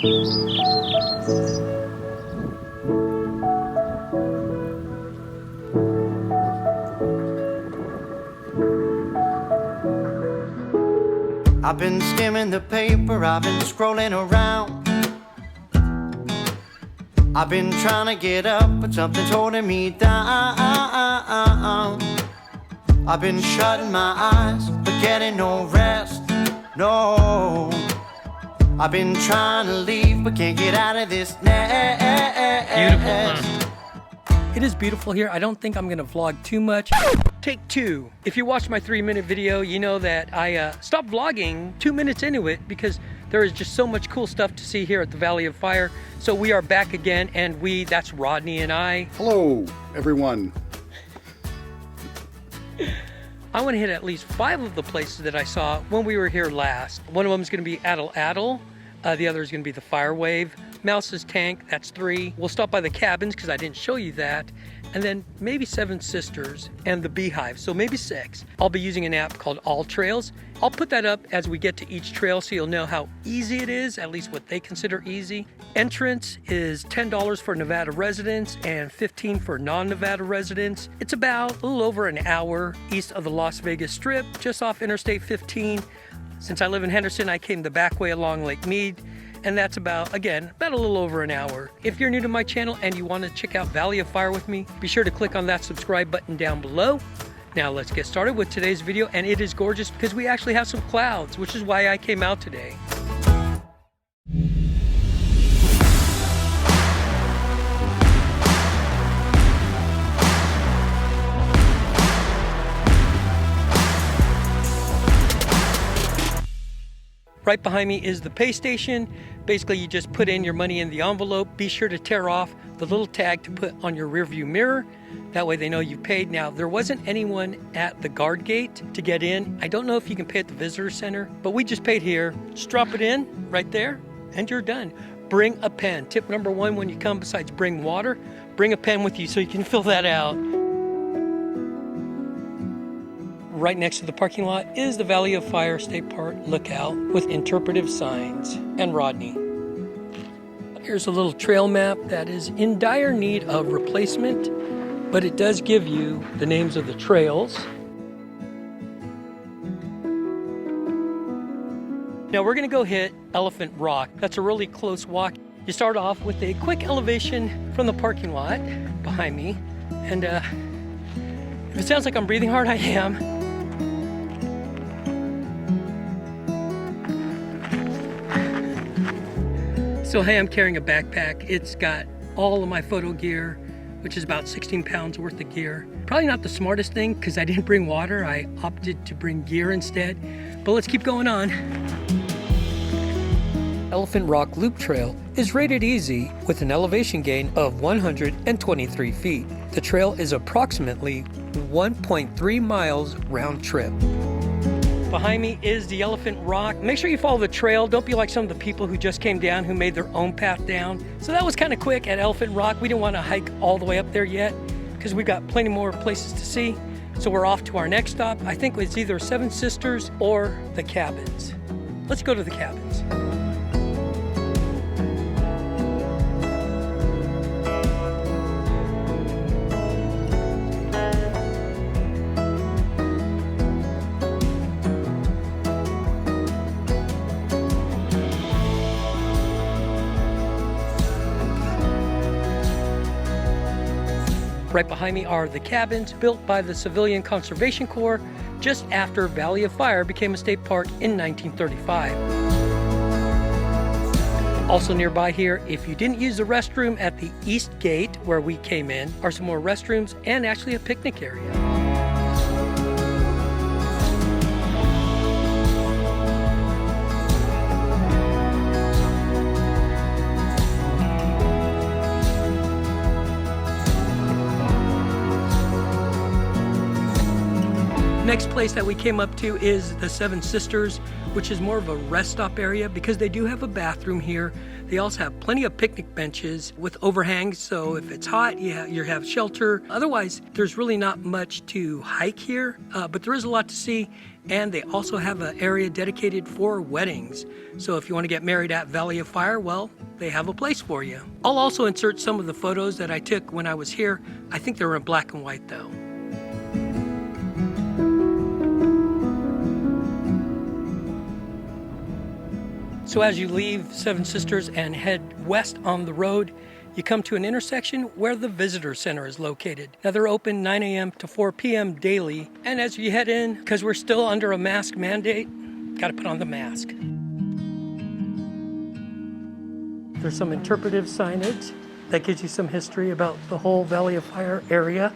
I've been skimming the paper, I've been scrolling around. I've been trying to get up, but something's holding me down. I've been shutting my eyes, but getting no rest, no. I've been trying to leave, but can't get out of this nest. Beautiful, huh? It is beautiful here. I don't think I'm gonna vlog too much. Take two. If you watched my 3-minute video, you know that I stopped vlogging 2 minutes into it because there is just so much cool stuff to see here at the Valley of Fire. So we are back again, and that's Rodney and I. Hello, everyone. I want to hit at least 5 of the places that I saw when we were here last. One of them is going to be Atlatl. The other is going to be the Fire Wave. Mouse's Tank, that's 3. We'll stop by the cabins because I didn't show you that. And then maybe 7 Sisters and the Beehives, so maybe 6. I'll be using an app called All Trails. I'll put that up as we get to each trail so you'll know how easy it is, at least what they consider easy. Entrance is $10 for Nevada residents and $15 for non-Nevada residents. It's about a little over an hour east of the Las Vegas Strip, just off Interstate 15. Since I live in Henderson, I came the back way along Lake Mead. And that's about a little over an hour. If you're new to my channel and you want to check out Valley of Fire with me, be sure to click on that subscribe button down below. Now let's get started with today's video, and it is gorgeous because we actually have some clouds, which is why I came out today. Right behind me is the pay station. Basically, you just put in your money in the envelope. Be sure to tear off the little tag to put on your rear view mirror. That way they know you've paid. Now, there wasn't anyone at the guard gate to get in. I don't know if you can pay at the visitor center, but we just paid here. Just drop it in right there and you're done. Bring a pen. Tip number 1 when you come, besides bring water, bring a pen with you so you can fill that out. Right next to the parking lot is the Valley of Fire State Park Lookout with interpretive signs, and Rodney. Here's a little trail map that is in dire need of replacement, but it does give you the names of the trails. Now we're gonna go hit Elephant Rock. That's a really close walk. You start off with a quick elevation from the parking lot behind me, and if it sounds like I'm breathing hard, I am. So hey, I'm carrying a backpack. It's got all of my photo gear, which is about 16 pounds worth of gear. Probably not the smartest thing because I didn't bring water. I opted to bring gear instead, but let's keep going on. Elephant Rock Loop Trail is rated easy with an elevation gain of 123 feet. The trail is approximately 1.3 miles round trip. Behind me is the Elephant Rock. Make sure you follow the trail. Don't be like some of the people who just came down who made their own path down. So that was kind of quick at Elephant Rock. We didn't want to hike all the way up there yet because we got plenty more places to see. So we're off to our next stop. I think it's either 7 Sisters or the cabins. Let's go to the cabins. Right behind me are the cabins built by the Civilian Conservation Corps just after Valley of Fire became a state park in 1935. Also nearby here, if you didn't use the restroom at the east gate where we came in, are some more restrooms and actually a picnic area. Next place that we came up to is the 7 Sisters, which is more of a rest stop area because they do have a bathroom here. They also have plenty of picnic benches with overhangs, so if it's hot, you have shelter. Otherwise, there's really not much to hike here, but there is a lot to see. And they also have an area dedicated for weddings. So if you want to get married at Valley of Fire, well, they have a place for you. I'll also insert some of the photos that I took when I was here. I think they were in black and white though. So as you leave Seven Sisters and head west on the road, you come to an intersection where the Visitor Center is located. Now they're open 9 a.m. to 4 p.m. daily. And as you head in, because we're still under a mask mandate, gotta put on the mask. There's some interpretive signage that gives you some history about the whole Valley of Fire area.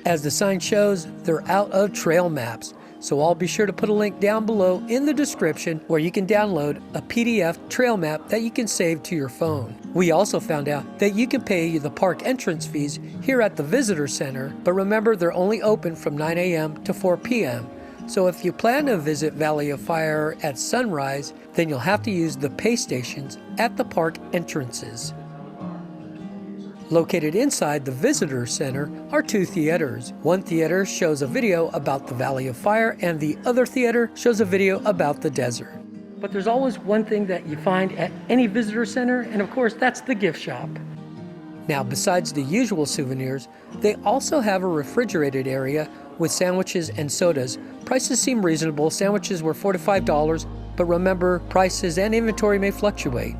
As the sign shows, they're out of trail maps. So I'll be sure to put a link down below in the description where you can download a PDF trail map that you can save to your phone. We also found out that you can pay the park entrance fees here at the Visitor Center, but remember they're only open from 9 a.m. to 4 p.m. So if you plan to visit Valley of Fire at sunrise, then you'll have to use the pay stations at the park entrances. Located inside the Visitor Center are two theaters. One theater shows a video about the Valley of Fire and the other theater shows a video about the desert. But there's always one thing that you find at any visitor center, and of course that's the gift shop. Now besides the usual souvenirs, they also have a refrigerated area with sandwiches and sodas. Prices seem reasonable. Sandwiches were $4 to $5, but remember, prices and inventory may fluctuate.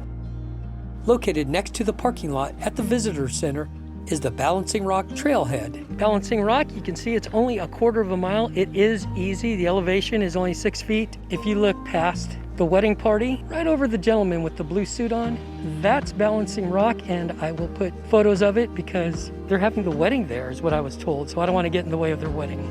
Located next to the parking lot at the Visitor Center is the Balancing Rock Trailhead. Balancing Rock, you can see it's only 1/4 mile. It is easy. The elevation is only 6 feet. If you look past the wedding party, right over the gentleman with the blue suit on, that's Balancing Rock, and I will put photos of it because they're having the wedding there, is what I was told, so I don't want to get in the way of their wedding.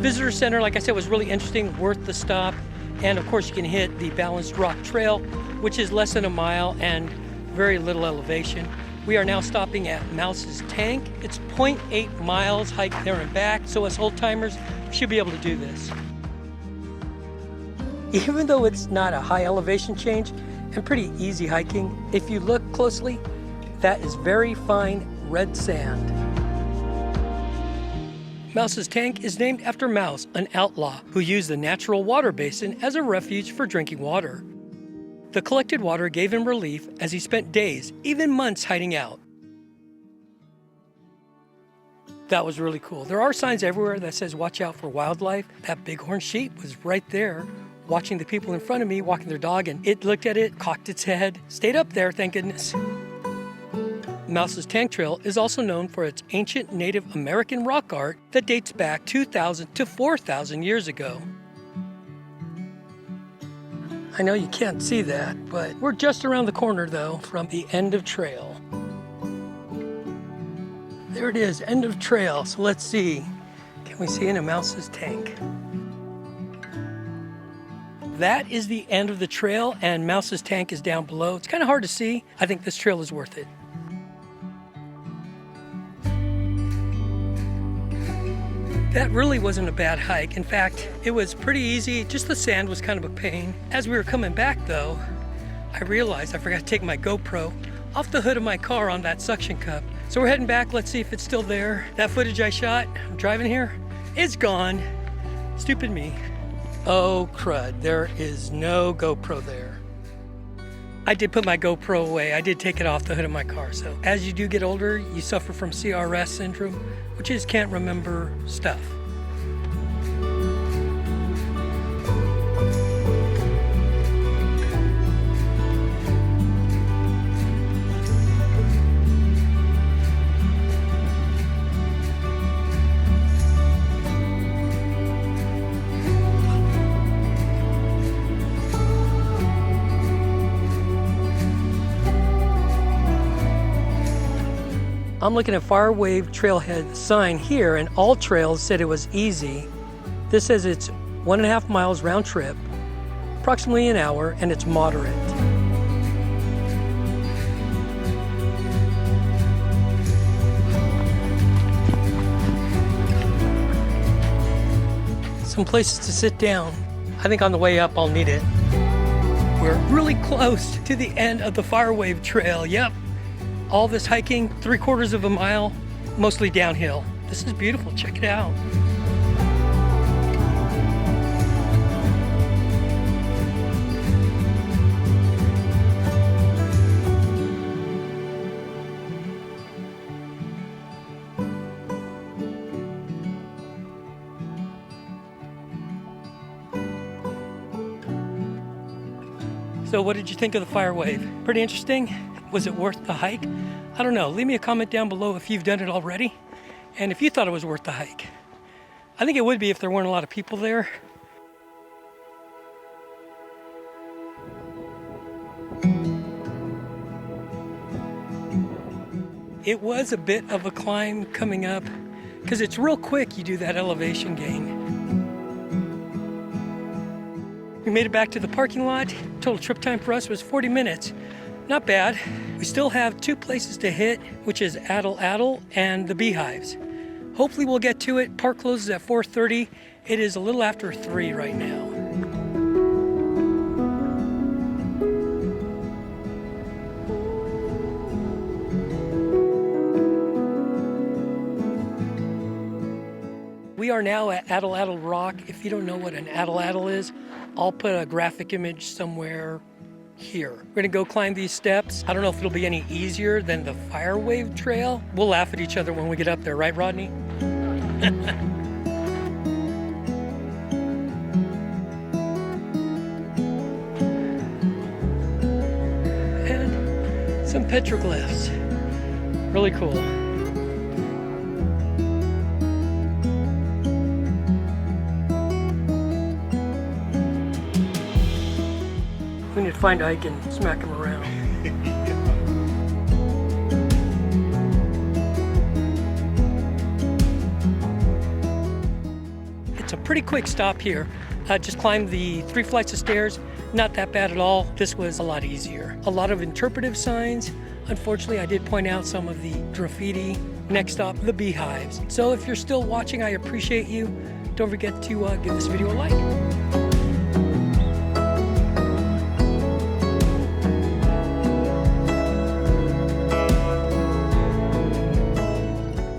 Visitor Center, like I said, was really interesting, worth the stop. And of course you can hit the Balanced Rock Trail, which is less than a mile and very little elevation. We are now stopping at Mouse's Tank. It's 0.8 miles hike there and back, so as old timers, we should be able to do this. Even though it's not a high elevation change and pretty easy hiking, if you look closely, that is very fine red sand. Mouse's Tank is named after Mouse, an outlaw who used the natural water basin as a refuge for drinking water. The collected water gave him relief as he spent days, even months, hiding out. That was really cool. There are signs everywhere that says watch out for wildlife. That bighorn sheep was right there watching the people in front of me walking their dog, and it looked at it, cocked its head, stayed up there, thank goodness. Mouse's Tank Trail is also known for its ancient Native American rock art that dates back 2,000 to 4,000 years ago. I know you can't see that, but we're just around the corner though from the end of trail. There it is, end of trail. So let's see, can we see into Mouse's Tank? That is the end of the trail and Mouse's Tank is down below. It's kind of hard to see. I think this trail is worth it. That really wasn't a bad hike. In fact, it was pretty easy. Just the sand was kind of a pain. As we were coming back though, I realized I forgot to take my GoPro off the hood of my car on that suction cup. So we're heading back. Let's see if it's still there. That footage I shot, I'm driving here, it's gone. Stupid me. Oh crud, there is no GoPro there. I did put my GoPro away. I did take it off the hood of my car. So as you do get older, you suffer from CRS syndrome, which is can't remember stuff. I'm looking at Firewave Trailhead sign here, and all trails said it was easy. This says it's 1.5 miles round trip, approximately an hour, and it's moderate. Some places to sit down. I think on the way up I'll need it. We're really close to the end of the Firewave Trail. Yep. All this hiking, 3/4 of a mile, mostly downhill. This is beautiful. Check it out. So what did you think of the Firewave? Pretty interesting? Was it worth the hike? I don't know. Leave me a comment down below if you've done it already and if you thought it was worth the hike. I think it would be if there weren't a lot of people there. It was a bit of a climb coming up because it's real quick you do that elevation gain. We made it back to the parking lot. Total trip time for us was 40 minutes. Not bad. We still have 2 places to hit, which is Atlatl and the Beehives. Hopefully we'll get to it. Park closes at 4:30. It is a little after 3 right now. We are now at Atlatl Rock. If you don't know what an atlatl is, I'll put a graphic image somewhere here. We're gonna go climb these steps. I don't know if it'll be any easier than the Firewave Trail. We'll laugh at each other when we get up there, right, Rodney? And some petroglyphs. Really cool. We need to find Ike and smack him around. It's a pretty quick stop here. Just climbed the 3 flights of stairs. Not that bad at all. This was a lot easier. A lot of interpretive signs. Unfortunately, I did point out some of the graffiti. Next stop, the Beehives. So if you're still watching, I appreciate you. Don't forget to give this video a like.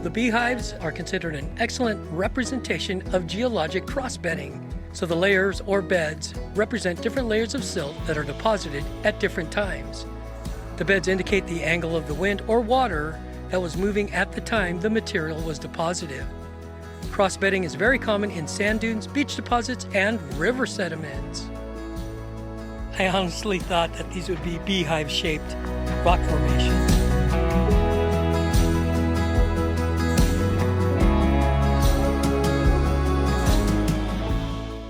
The Beehives are considered an excellent representation of geologic cross-bedding. So the layers or beds represent different layers of silt that are deposited at different times. The beds indicate the angle of the wind or water that was moving at the time the material was deposited. Cross-bedding is very common in sand dunes, beach deposits, and river sediments. I honestly thought that these would be beehive-shaped rock formations.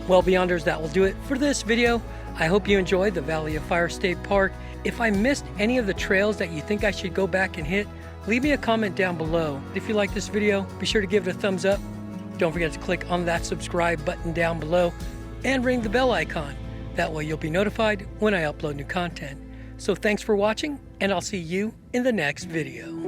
Well, Beyonders, that will do it for this video. I hope you enjoyed the Valley of Fire State Park. If I missed any of the trails that you think I should go back and hit, leave me a comment down below. If you like this video, be sure to give it a thumbs up. Don't forget to click on that subscribe button down below and ring the bell icon. That way you'll be notified when I upload new content. So thanks for watching, and I'll see you in the next video.